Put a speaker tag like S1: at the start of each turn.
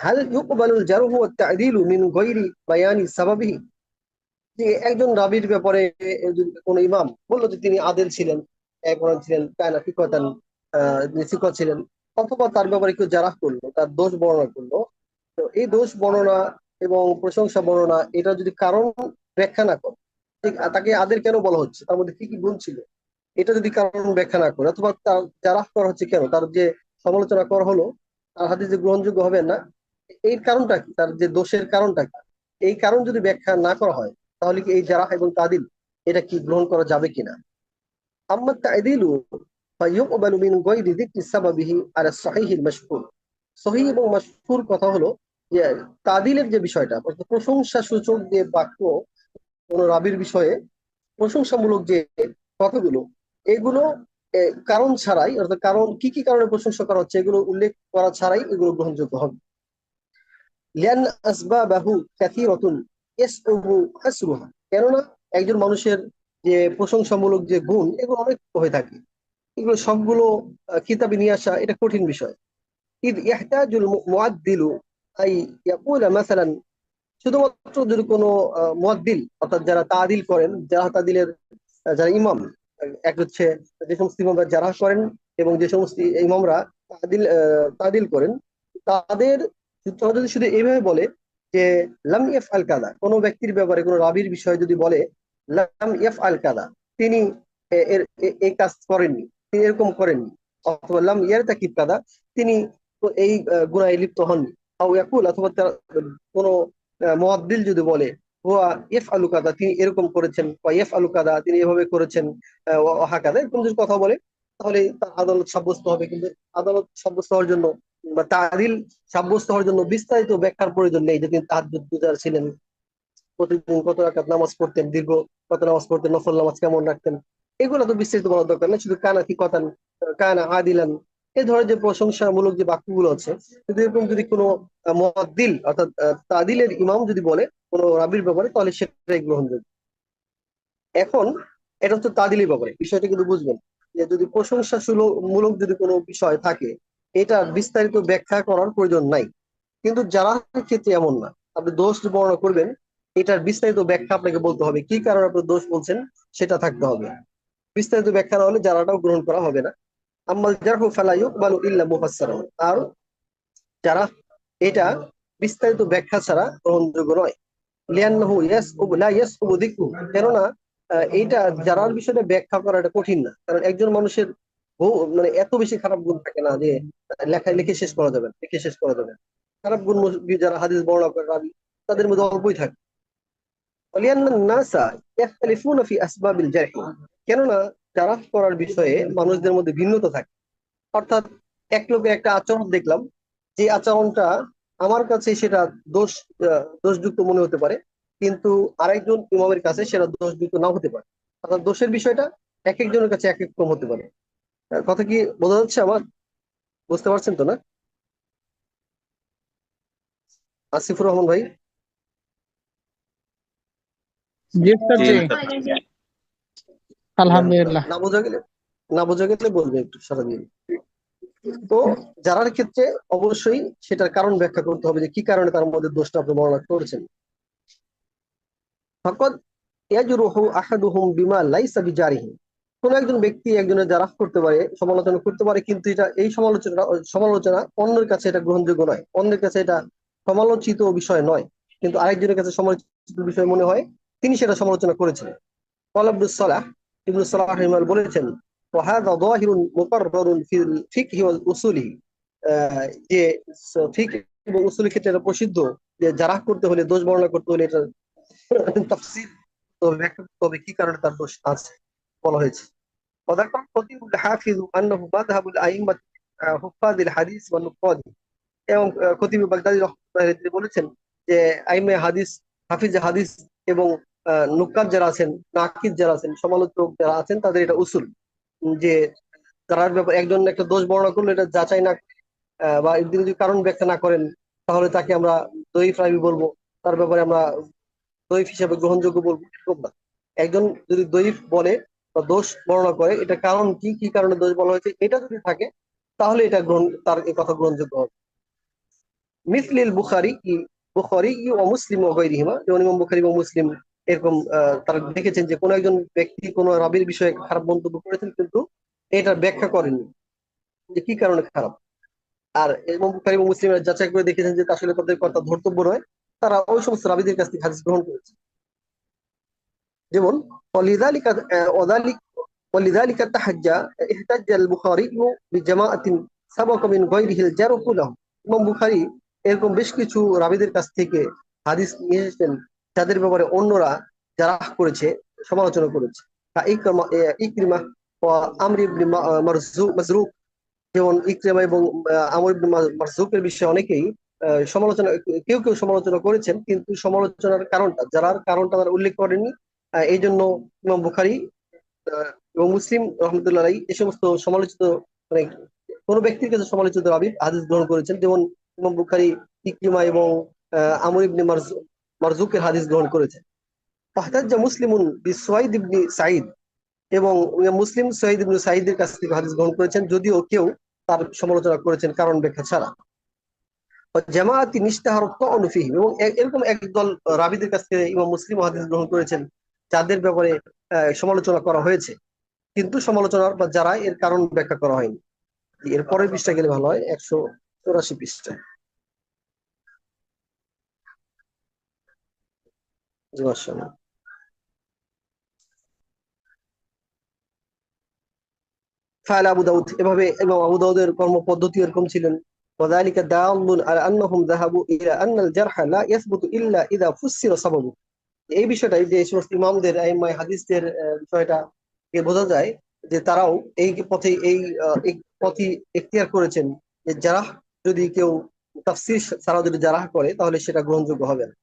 S1: হাল ইউকবালুল জারহু ওয়াত তা'দীলু মিন গায়রি বায়ানি সাবাবিহি, যে একজন রাবীর ব্যাপারে যদি কোনো ইমাম বললো যে তিনি আদেল ছিলেন, একজন ছিলেন কায়না ফিকতান, সিকত ছিলেন, অথবা তার ব্যাপারে কেউ জারাহ করলো, তার দোষ বর্ণনা করলো, তো এই দোষ বর্ণনা এবং প্রশংসা বর্ণনা এটা যদি কারণ ব্যাখ্যা না করে, ঠিক তাকে আদেল কেন বলা হচ্ছে, তার মধ্যে কি কি গুণ ছিল, এটা যদি কারণ ব্যাখ্যা না করে, অথবা তার জারাহ করা হচ্ছে কেন, তার যে সমালোচনা করা হলো, তার হাদিস যে গ্রহণযোগ্য হবে না, এই কারণটা কি, তার যে দোষের কারণটা কি, এই কারণ যদি ব্যাখ্যা না করা হয়, তাহলে কি এই জারাহ এবং তাদিল এটা কি গ্রহণ করা যাবে কিনা। আম্মা তা'দিলু ফায়ুকবালু মিন গায়রি যিকরি সাবাবিহি আলা সহিহিল মাশহুর। সহিহ এবং মাশহুর কথা হলো যে তাদিলের যে বিষয়টা, অর্থাৎ প্রশংসা সূচক যে বাক্য কোন রাবির বিষয়ে, প্রশংসামূলক যে কথাগুলো, এগুলো কারণ ছাড়াই, অর্থাৎ কারণ কি কি কারণে প্রশংসা করা হচ্ছে এগুলো উল্লেখ করা ছাড়াই এগুলো গ্রহণযোগ্য হবে। লিআন আসবাবাহু কাসীরাতুন ইয়াসউবু হাসরুহা, কেননা একজন মানুষের যে প্রশংসামূলক যে গুণ এগুলো অনেক হয়ে থাকে, এগুলো সবগুলো কিতাবে নিয়ে আসা এটা কঠিন বিষয়। ইদ ইয়াহতাজুল মুআদ্দিলু আই ইয়াকুলা মাসালান, শুধুমাত্র যদি কোনো মুআদ্দিল অর্থাৎ যারা তাদিল করেন, যারা তাদিলের যারা ইমাম, এক হচ্ছে যে সমস্ত ইমামরা যারা করেন এবং যে সমস্ত ইমামরা তাদিল করেন, তাদের তারা যদি শুধু এইভাবে বলে যে লাম ইফ আল কাদা, কোনো ব্যক্তির ব্যাপারে কোনো রাবির বিষয়ে যদি বলে লাম ইফ আল কাদা, তিনি এই কাজ করেননি, তিনি এরকম করেননি, অথবা লাম ইয়ার তাকিব কাদা, তিনি এই গুনাহে লিপ্ত হননি, অথবা কোনো মুআদ্দিল যদি বলে হুয়া ইফআলু কাদা, তিনি এরকম করেছেন, বা ইফআলু কাদা, তিনি এভাবে করেছেন, ওয়া কাদা, এরকম যদি কথা বলে, তাহলে তার আদালত সাব্যস্ত হবে। কিন্তু আদালত সাব্যস্ত হওয়ার জন্য বা তাদিল সাব্যস্ত হওয়ার জন্য বিস্তারিত ব্যাখ্যার প্রয়োজন নেই, যে তিনি তাহাজ্জুদ গুজার ছিলেন, প্রতিদিন কত রাকাত নামাজ পড়তেন, দীর্ঘ কত নামাজ পড়তেন, নফল নামাজ কেমন রাখতেন, এগুলো তো বিস্তারিত বলার দরকার নেই। শুধু কানা কি কথান, কানা আদিলান, এই ধরনের যে প্রশংসামূলক যে বাক্যগুলো আছে, যদি এরকম যদি কোনো মুআদ্দিল অর্থাৎ তাদিলের ইমাম যদি বলে কোনো রাবির ব্যাপারে, তাহলে সেটাই গ্রহণযোগ্য। এখন এটা হচ্ছে তাদিলের ব্যাপারে, বিষয়টা কিন্তু বুঝবেন যে যদি প্রশংসা মূলক যদি কোনো বিষয় থাকে, এটা বিস্তারিত ব্যাখ্যা করার প্রয়োজন নাই। কিন্তু যারা ক্ষেত্রে এমন না, আপনি দোষ বর্ণনা করবেন, এটার বিস্তারিত ব্যাখ্যা আপনাকে বলতে হবে, কি কারণে আপনি দোষ বলছেন সেটা থাকতে হবে। বিস্তারিত ব্যাখ্যা না হলে যারাটাও গ্রহণ করা হবে না। আম্মাল জারহু ফালা ইউকবালু ইল্লা মুফাসসারান, আর যারা এটা বিস্তারিত ব্যাখ্যা ছাড়া গ্রহণযোগ্য নয়। লিআন্নাহু ইয়াসউবু লা ইয়াসউবু যিকরু, কেননা এইটা যারার বিষয়টা ব্যাখ্যা করা এটা কঠিন না, কারণ একজন মানুষের মানে এত বেশি খারাপ গুণ থাকে না যে লেখায় লিখে শেষ করা যাবে, লিখে শেষ করা যাবে। খারাপ গুণ যারা হাদিস বর্ণনা করে রাবি, তাদের মধ্যে অল্পই থাকে। ওয়ালিয়ান্নান নাসা ইয়াখতালিফুনা ফি আসবাবিল জারহি, কেননা জারাহ করার বিষয়ে মানুষদের মধ্যে ভিন্নতা থাকে। অর্থাৎ এক লোকের একটা আচরণ দেখলাম, যে আচরণটা আমার কাছে সেটা দোষ দোষযুক্ত মনে হতে পারে, কিন্তু আরেকজন ইমামের কাছে সেটা দোষযুক্ত নাও হতে পারে। অর্থাৎ দোষের বিষয়টা এক একজনের কাছে এক এক রকম হতে পারে। কথা কি বোঝা যাচ্ছে আমার? বুঝতে পারছেন তো না আসিফুর রহমান ভাই?
S2: জি স্যার,
S3: জি
S2: জি
S3: স্যার।
S2: আলহামদুলিল্লাহ।
S1: না বোঝা গেলে, না বোঝা গেলে বলবে একটু সারা দিন। তো যারার ক্ষেত্রে অবশ্যই সেটার কারণ ব্যাখ্যা করতে হবে, যে কি কারণে তার মধ্যে দোষটা আপনি বর্ণনা করেছেন। ফাকাদ ইয়াজরুহু আহাদুহুম বিমা লাইসা বিজারিহি, কোন একজন ব্যক্তি একজনের জারাহ করতে পারে, সমালোচনা করতে পারে, কিন্তু এটা এই সমালোচনা অন্যের কাছে এটা গ্রহণযোগ্য নয়, অন্যের কাছে এটা সমালোচিত বিষয় নয়, কিন্তু আরেকজনের কাছে সমালোচিত বিষয় মনে হয়, তিনি সেটা সমালোচনা করেছেন। قال ابن الصلاح, ইবনে সালাহ রাহিমাহুল্লাহ বলেছেন وهذا ظاهر مقرر في الفقه والاصول, যে ফিকহ এবং উসুল ক্ষেত্রে এটা প্রসিদ্ধ যে জারাহ করতে হলে, দোষ বর্ণনা করতে হলে, এটা তাফসীর তবে ব্যাখ্যা করতে হবে কি কারণে তার দোষ আছে বলা হয়েছে। وذكر الخطيب الحافظ انه مذهب الائمه حفاظ الحديث والنقاد, এবং খতিব বাগদাদী রাহমাতুল্লাহ আলাইহি তিনি বলেছেন যে আইমে হাদিস, হাফিজে হাদিস এবং নুকাত যারা আছেন, নাকিদ যারা আছেন, সমালোচক যারা আছেন, তাদের এটা উসুল যে তার ব্যাপারে একজন একটা দোষ বর্ণনা করলে এটা যাচাই না বা তিনি যদি কারণ ব্যাখ্যা না করেন, তাহলে তাকে আমরা দঈফ রাবী বলবো, তার ব্যাপারে আমরা দঈফ হিসেবে গ্রহণযোগ্য বলবো, এরকম না। একজন যদি দঈফ বলে বা দোষ বর্ণনা করে, এটা কারণ কি কি কারণে দোষ বলা হয়েছে এটা যদি থাকে, তাহলে এটা গ্রহণ, তার এই কথা গ্রহণযোগ্য হবে। মিসলিল বুখারী বুখারী ও মুসলিম ও গায়রিহিমা, যেমন ইমাম বুখারী এবং মুসলিম এরকম তারা দেখেছেন যে কোন একজন ব্যক্তি কোন রাবীর বিষয়ে খারাপ মন্তব্য করেছেন, কিন্তু এটা ব্যাখ্যা করেননি যে কি কারণে খারাপ। আর ইমাম বুখারী এবং মুসলিম যাচাই করে দেখেছেন যে আসলে তাদের কথা ধর্তব্য নয়, তারা ওই সমস্ত রাবীদের কাছ থেকে হাদিস গ্রহণ করেছে। যেমন ولذلك وذلك ولذلك احتج البخاري بجماعة سبق من غيره الجرح له। ইমাম বুখারী এরকম বেশ কিছু রাবীদের কাছ থেকে হাদিস নিয়ে এসেছেন যাদের ব্যাপারে অন্যরা জারাহ করেছে, সমালোচনা করেছে। ইকরিমা ও আমর ইবনে মারজুক, যেমন ইকরিমা এবং আমর ইবনে মারজুকের বিষয়ে অনেকেই সমালোচনা, কেউ কেউ সমালোচনা করেছেন, কিন্তু সমালোচনার কারণটা, যারার কারণটা তারা উল্লেখ করেননি। এই জন্য ইমাম বুখারী এবং মুসলিম রহমতুল্লাহ আলাইহি এই সমস্ত সমালোচিত, মানে কোন ব্যক্তির কাছে সমালোচিত রাবী হাদিস গ্রহণ করেছেন। যেমন ইমাম বুখারী ইকরিমা এবং আমর ইবনে মারজুকের হাদিস গ্রহণ করেছেন। ফাহতাজ্জা মুসলিমুন বিসুয়াইদ ইবনে সাঈদ, এবং মুসলিম সুয়াইদ ইবনে সাঈদের কাছ থেকে হাদিস গ্রহণ করেছেন, যদিও কেউ তার সমালোচনা করেছেন কারণ ব্যাখ্যা ছাড়া। জামাআতি নিশতাহারাত তা'নু ফীহি, এবং এরকম একদল রাবীদের কাছ থেকে ইমাম মুসলিম হাদিস গ্রহণ করেছেন যাদের ব্যাপারে সমালোচনা করা হয়েছে, কিন্তু সমালোচনার বা যারা এর কারণ ব্যাখ্যা করা হয়নি। এর পরের পৃষ্ঠা গেলে ভালো হয়, 184 পৃষ্ঠা। জি মাশাআল্লাহ। ফাআল আবু দাউদ, এভাবে ইমাম আবু দাউদের কর্মপদ্ধতি এরকম ছিলেন। وذلك دال على انهم ذهبوا الى ان الجرح لا يثبت الا اذا فسر سببه। এই বিষয়টাই যে সমস্ত ইমামদের আইম্মায়ে হাদিসদের বিষয়টা বোঝা যায় যে তারাও এই পথে এই পথই এখতিয়ার করেছেন যে জারাহ, যদি কেউ তাফসীর ছাড়াও যদি জারাহ করে তাহলে সেটা গ্রহণযোগ্য হবে না।